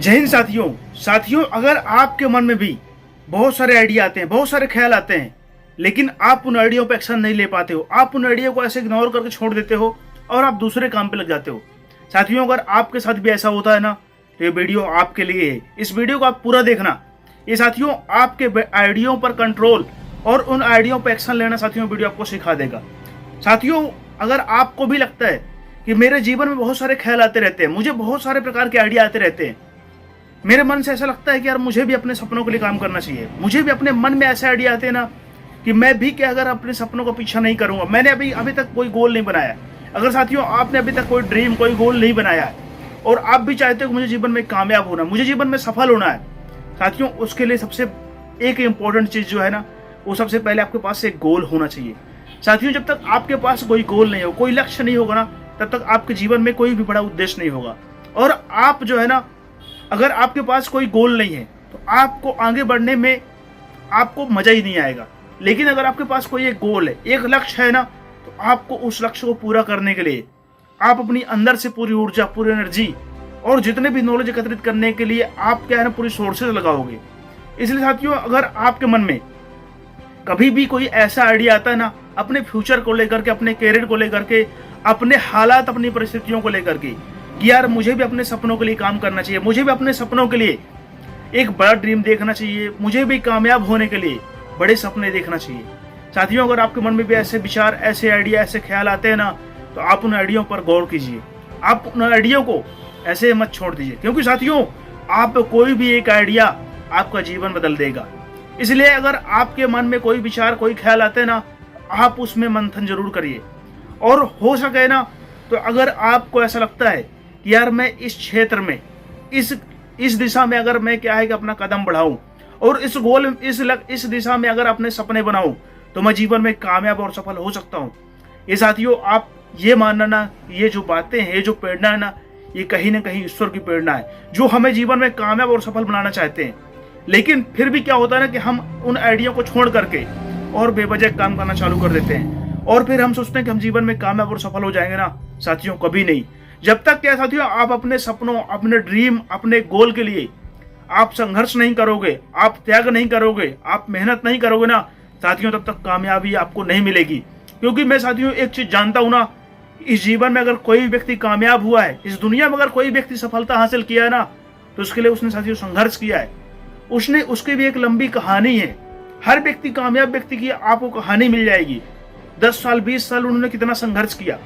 जय हिंद साथियों। साथियों, अगर आपके मन में भी बहुत सारे आइडिया आते हैं, बहुत सारे ख्याल आते हैं, लेकिन आप उन आइडिया पे एक्शन नहीं ले पाते हो, आप उन आइडिया को ऐसे इग्नोर करके छोड़ देते हो और आप दूसरे काम पे लग जाते हो। साथियों, अगर आपके साथ भी ऐसा होता है ना, तो ये वीडियो आपके लिए है। इस वीडियो को आप पूरा देखना। ये साथियों आपके आइडियो पर कंट्रोल और उन आइडियो पर एक्शन लेना साथियों वीडियो आपको सिखा देगा। साथियों, अगर आपको भी लगता है कि मेरे जीवन में बहुत सारे ख्याल आते रहते हैं, मुझे बहुत सारे प्रकार के आइडिया आते रहते हैं, मेरे मन से ऐसा लगता है कि यार मुझे भी अपने सपनों के लिए काम करना चाहिए, मुझे भी अपने मन में ऐसे आइडिया आते हैं ना कि मैं भी क्या अगर अपने सपनों का पीछा नहीं करूंगा, मैंने अभी तक कोई गोल नहीं बनाया। अगर साथियों आपने अभी तक कोई ड्रीम, कोई गोल नहीं बनाया है और आप भी चाहते हो कि मुझे जीवन में कामयाब होना, मुझे जीवन में सफल होना है, साथियों उसके लिए सबसे एक इम्पोर्टेंट चीज जो है ना, वो सबसे पहले आपके पास एक गोल होना चाहिए। साथियों, जब तक आपके पास कोई गोल नहीं हो, कोई लक्ष्य नहीं होगा ना, तब तक आपके जीवन में कोई भी बड़ा उद्देश्य नहीं होगा। और आप जो है ना, अगर आपके पास कोई गोल नहीं है तो आपको आगे बढ़ने में आपको मजा ही नहीं आएगा। लेकिन अगर आपके पास कोई एक गोल है, एक लक्ष्य है ना, तो आपको उस लक्ष्य को पूरा करने के लिए आप अपनी अंदर से पूरी ऊर्जा, पूरी एनर्जी और जितने भी नॉलेज एकत्रित करने के लिए आप क्या है ना, पूरी सोर्सेज लगाओगे। इसलिए साथियों, अगर आपके मन में कभी भी कोई ऐसा आइडिया आता है ना, अपने फ्यूचर को लेकर के, अपने कैरियर को लेकर के, अपने हालात, अपनी परिस्थितियों को लेकर के, कि यार मुझे भी अपने सपनों के लिए काम करना चाहिए, मुझे भी अपने सपनों के लिए एक बड़ा ड्रीम देखना चाहिए, मुझे भी कामयाब होने के लिए बड़े सपने देखना चाहिए। साथियों, अगर आपके मन में भी ऐसे विचार, ऐसे आइडिया, ऐसे ख्याल आते हैं ना, तो आप उन आइडिया पर गौर कीजिए, आप उन आइडिया को ऐसे मत छोड़ दीजिए, क्योंकि साथियों आप कोई भी एक आइडिया आपका जीवन बदल देगा। इसलिए अगर आपके मन में कोई विचार, कोई ख्याल आते हैं ना, आप उसमें मंथन जरूर करिए। और हो सके ना, तो अगर आपको ऐसा लगता है कि यार मैं इस क्षेत्र में, इस दिशा में अगर मैं क्या है कि अपना कदम बढ़ाऊं और इस गोल, इस दिशा में अगर अपने सपने बनाऊं, तो मैं जीवन में कामयाब और सफल हो सकता हूं। ये साथियों, आप ये मानना ना, ये जो बातें हैं, ये जो प्रेरणा है ना, ये कहीं ना कहीं ईश्वर की प्रेरणा है, जो हमें जीवन में कामयाब और सफल बनाना चाहते हैं। लेकिन फिर भी क्या होता है ना कि हम उन आइडिया को छोड़ करके और बेवजह काम करना चालू कर देते हैं और फिर हम सोचते हैं कि हम जीवन में कामयाब और सफल हो जाएंगे ना। साथियों, कभी नहीं। जब तक क्या साथियों आप अपने सपनों, अपने ड्रीम, अपने गोल के लिए आप संघर्ष नहीं करोगे, आप त्याग नहीं करोगे, आप मेहनत नहीं करोगे ना साथियों, तब तक कामयाबी आपको नहीं मिलेगी। क्योंकि मैं साथियों एक चीज जानता हूं ना, इस जीवन में अगर कोई व्यक्ति कामयाब हुआ है, इस दुनिया में अगर कोई व्यक्ति सफलता हासिल किया है ना, तो उसके लिए उसने साथियों संघर्ष किया है, उसकी भी एक लंबी कहानी है। हर व्यक्ति, कामयाब व्यक्ति की आपको कहानी मिल जाएगी। 10 साल, 20 साल उन्होंने कितना संघर्ष किया,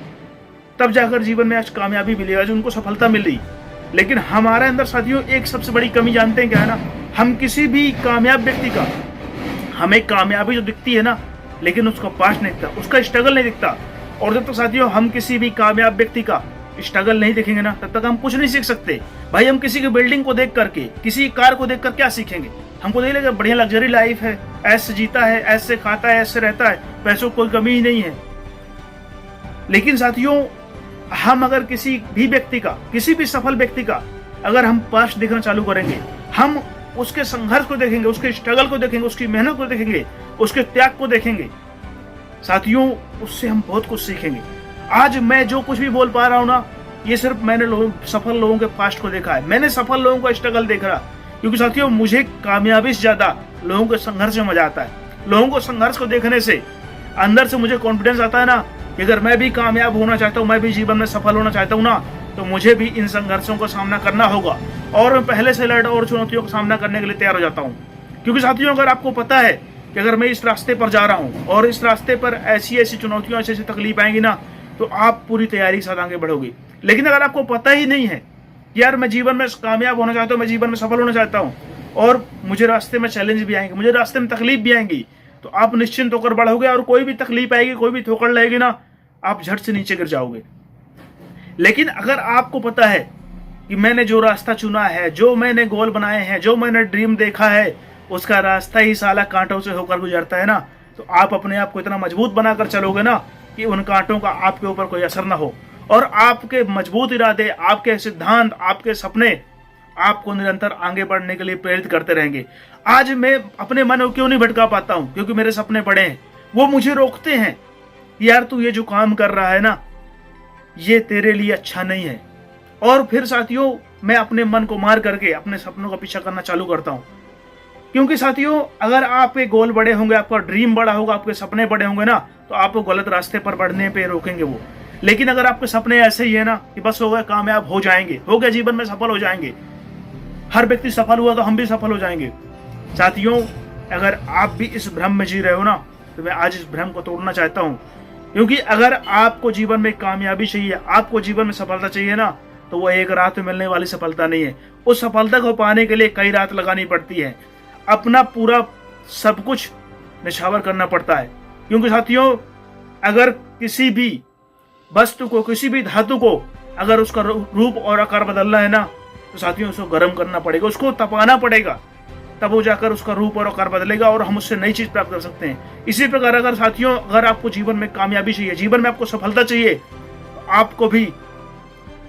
तब जाकर जीवन में आज कामयाबी मिलेगा, जो उनको सफलता मिल रही। लेकिन हमारे अंदर साथियों एक सबसे बड़ी कमी जानते हैं क्या है ना, हम किसी भी कामयाब व्यक्ति का, हमें कामयाबी जो दिखती है ना, लेकिन उसका पास्ट नहीं दिखता, उसका स्ट्रगल नहीं दिखता। और जब तक साथियों हम किसी भी कामयाब व्यक्ति का स्ट्रगल नहीं देखेंगे ना, तब तक हम कुछ नहीं सीख सकते। भाई, हम किसी की बिल्डिंग को देख करके, किसी कार को देख कर क्या सीखेंगे? हमको देख लेगा बढ़िया लग्जरी लाइफ है, ऐसे जीता है, ऐसे खाता है, ऐसे रहता है, पैसों की कोई कमी ही नहीं है। लेकिन साथियों, हम अगर किसी भी व्यक्ति का, किसी भी सफल व्यक्ति का अगर हम पास्ट देखना चालू करेंगे, हम उसके संघर्ष को देखेंगे, उसके स्ट्रगल को देखेंगे, उसकी मेहनत को देखेंगे, उसके त्याग को देखेंगे, साथियों उससे हम बहुत कुछ सीखेंगे। आज मैं जो कुछ भी बोल पा रहा हूं ना, ये सिर्फ मैंने सफल लोगों के पास्ट को देखा है, मैंने सफल लोगों का स्ट्रगल देख रहा। क्योंकि साथियों मुझे कामयाबी से ज्यादा लोगों के संघर्ष में मजा आता है। लोगों को संघर्ष को देखने से अंदर से मुझे कॉन्फिडेंस आता है ना, कि अगर मैं भी कामयाब होना चाहता हूँ, मैं भी जीवन में सफल होना चाहता हूँ ना, तो मुझे भी इन संघर्षों का सामना करना होगा और मैं पहले से लड़ और चुनौतियों का सामना करने के लिए तैयार हो जाता हूँ। क्योंकि साथियों, अगर आपको पता है कि अगर मैं इस रास्ते पर जा रहा हूँ और इस रास्ते पर ऐसी ऐसी चुनौतियां, ऐसी ऐसी तकलीफ आएंगी ना, तो आप पूरी तैयारी के साथ आगे बढ़ोगे। लेकिन अगर आपको पता ही नहीं है कि यार मैं जीवन में कामयाब होना चाहता हूँ, मैं जीवन में सफल होना चाहता हूँ और मुझे रास्ते में चैलेंज भी आएंगे, मुझे रास्ते में तकलीफ भी आएंगी, तो आप निश्चिंत होकर बढ़ोगे और कोई भी तकलीफ आएगी, कोई भी ठोकर लगेगी ना, आप झट से नीचे गिर जाओगे। लेकिन अगर आपको पता है कि मैंने जो रास्ता चुना है, जो मैंने गोल बनाए हैं, जो मैंने ड्रीम देखा है, उसका रास्ता ही साला कांटों से होकर गुजरता है ना, तो आप अपने आप को इतना मजबूत बनाकर चलोगे ना कि उन कांटों का आपके ऊपर कोई असर ना हो और आपके मजबूत इरादे, आपके सिद्धांत, आपके सपने आपको निरंतर आगे बढ़ने के लिए प्रेरित करते रहेंगे। आज मैं अपने मन को क्यों नहीं भटका पाता हूं? क्योंकि मेरे सपने बड़े हैं, वो मुझे रोकते हैं, यार तू ये जो काम कर रहा है ना, ये तेरे लिए अच्छा नहीं है। और फिर साथियों मैं अपने मन को मार करके अपने सपनों का पीछा करना चालू करता हूँ। क्योंकि साथियों, अगर आपके गोल बड़े होंगे, आपका ड्रीम बड़ा होगा, आपके सपने बड़े होंगे ना, तो आपको गलत रास्ते पर बढ़ने पे रोकेंगे वो। लेकिन अगर आपके सपने ऐसे ही है ना कि बस हो गए, कामयाब हो जाएंगे, हो गए, जीवन में सफल हो जाएंगे, हर व्यक्ति सफल हुआ तो हम भी सफल हो जाएंगे। साथियों, अगर आप भी इस भ्रम में जी रहे हो ना, तो मैं आज इस भ्रम को तोड़ना चाहता हूँ। क्योंकि अगर आपको जीवन में कामयाबी चाहिए, आपको जीवन में सफलता चाहिए ना, तो वो एक रात में मिलने वाली सफलता नहीं है। उस सफलता को पाने के लिए कई रात लगानी पड़ती है, अपना पूरा सब कुछ निछावर करना पड़ता है। क्योंकि साथियों, अगर किसी भी वस्तु को, किसी भी धातु को अगर उसका रूप और आकार बदलना है ना, तो साथियों उसको गर्म करना पड़ेगा, उसको तपाना पड़ेगा, तब वो जाकर उसका रूप और आकार बदलेगा और हम उससे नई चीज प्राप्त कर सकते हैं। इसी प्रकार अगर साथियों, अगर आपको जीवन में कामयाबी चाहिए, जीवन में आपको सफलता चाहिए, तो आपको भी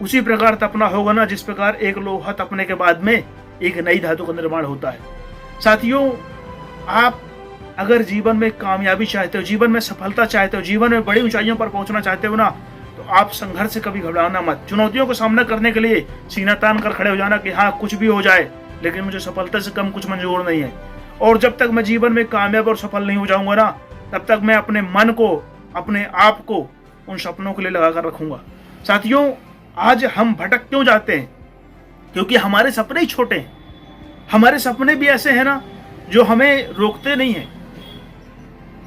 उसी प्रकार तपना होगा ना जिस प्रकार एक लोहा तपने के बाद में एक नई धातु का निर्माण होता है। साथियों, आप अगर जीवन में कामयाबी चाहते हो, जीवन में सफलता चाहते हो, जीवन में बड़ी ऊंचाइयों पर पहुंचना चाहते हो ना, तो आप संघर्ष से कभी घबराना मत। चुनौतियों का सामना करने के लिए सीना तान कर खड़े हो जाना कि हाँ, कुछ भी हो जाए, लेकिन मुझे सफलता से कम कुछ मंजूर नहीं है। और जब तक मैं जीवन में कामयाब और सफल नहीं हो जाऊंगा ना, तब तक मैं अपने मन को, अपने आप को उन सपनों के लिए लगा कर रखूंगा। साथियों, आज हम भटक क्यों जाते हैं? क्योंकि हमारे सपने ही छोटे हैं। हमारे सपने भी ऐसे हैं ना जो हमें रोकते नहीं है।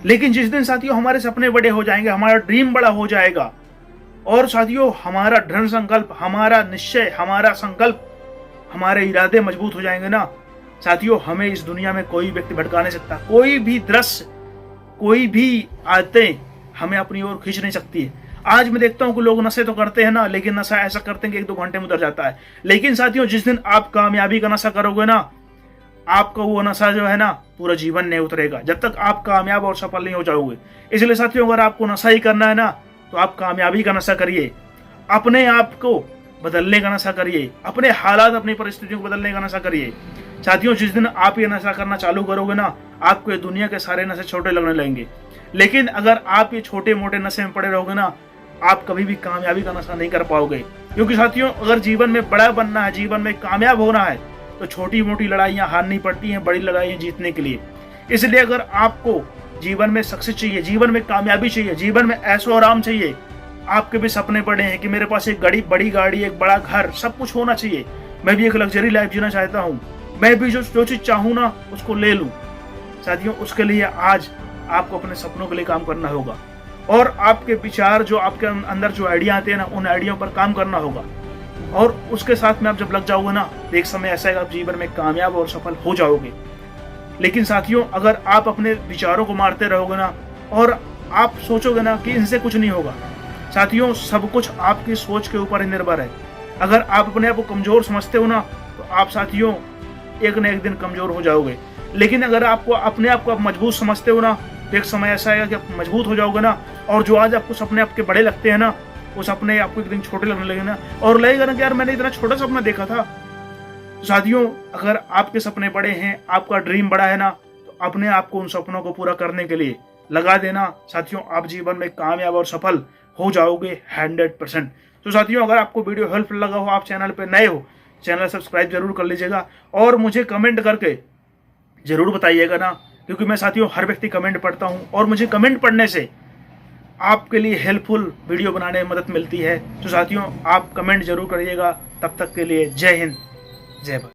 लेकिन जिस दिन साथियों हमारे सपने बड़े हो जाएंगे, हमारा ड्रीम बड़ा हो जाएगा, और साथियों हमारा दृढ़ संकल्प, हमारा निश्चय, हमारा संकल्प, हमारे इरादे मजबूत हो जाएंगे ना, साथियों हमें इस दुनिया में कोई व्यक्ति भटका नहीं सकता। कोई भी दृश्य, कोई भी आदतें हमें अपनी ओर खींच नहीं सकती है। आज मैं देखता हूं कि लोग नशे तो करते हैं ना, लेकिन नशा ऐसा करते हैं कि 1-2 घंटे में उतर जाता है। लेकिन साथियों, जिस दिन आप कामयाबी का नशा करोगे ना, आपका वो नशा जो है ना पूरा जीवन नहीं उतरेगा, जब तक आप कामयाब और सफल नहीं हो जाओगे। इसलिए साथियों, अगर आपको नशा ही करना है ना, तो आप कामयाबी का नशा करिए, अपने आप को बदलने का नशा करिए, अपने हालात, अपनी परिस्थितियों को बदलने का नशा करिए। साथियों, जिस दिन आप ये नशा करना चालू करोगे ना, आपको ये दुनिया के सारे नशे छोटे लगने लगेंगे। लेकिन अगर आप ये छोटे मोटे नशे में पड़े रहोगे ना, आप कभी भी कामयाबी का नशा नहीं कर पाओगे। क्योंकि साथियों, अगर जीवन में बड़ा बनना है, जीवन में कामयाब होना है, तो छोटी मोटी लड़ाइयां हारनी पड़ती हैं बड़ी लड़ाइयां जीतने के लिए। इसलिए अगर आपको जीवन में सक्सेस चाहिए, जीवन में कामयाबी चाहिए, जीवन में ऐशो आराम चाहिए, आपके भी सपने बड़े हैं कि मेरे पास एक बड़ी गाड़ी, एक बड़ा घर, सब कुछ होना चाहिए, मैं भी एक लग्जरी लाइफ जीना चाहता हूँ, मैं भी जो चीज चाहूँ ना उसको ले लूँ। साथियों, उसके लिए आज आपको अपने सपनों के लिए काम करना होगा, और आपके विचार, जो आपके अंदर जो आइडिया आते हैं ना, उन आइडिया पर काम करना होगा। और उसके साथ में आप जब लग जाओगे ना, तो एक समय ऐसा है आप जीवन में कामयाब और सफल हो जाओगे। लेकिन साथियों, अगर आप अपने विचारों को मारते रहोगे ना, और आप सोचोगे ना कि इनसे कुछ नहीं होगा, साथियों सब कुछ आपकी सोच के ऊपर ही निर्भर है। अगर आप अपने आप को कमजोर समझते हो ना, तो आप साथियों एक न एक दिन कमजोर हो जाओगे। लेकिन अगर आपको अपने आप को आप मजबूत समझते हो ना, तो एक समय ऐसा आएगा कि आप मजबूत हो जाओगे ना, और जो आज आपको सपने आपके बड़े लगते हैं ना, वो सपने आपको एक दिन छोटे लगने लगे ना, और लगेगा ना कि यार मैंने इतना छोटा सपना देखा था। साथियों, अगर आपके सपने बड़े हैं, आपका ड्रीम बड़ा है ना, तो अपने आप को उन सपनों को पूरा करने के लिए लगा देना। साथियों, आप जीवन में कामयाब और सफल हो जाओगे 100%। तो साथियों, अगर आपको वीडियो हेल्पफुल लगा हो, आप चैनल पे नए हो, चैनल सब्सक्राइब जरूर कर लीजिएगा, और मुझे कमेंट करके जरूर बताइएगा ना, क्योंकि मैं साथियों हर व्यक्ति कमेंट पढ़ता हूं, और मुझे कमेंट पढ़ने से आपके लिए हेल्पफुल वीडियो बनाने में मदद मिलती है। तो साथियों, आप कमेंट जरूर करिएगा। तब तक के लिए जय हिंद, जय भारत।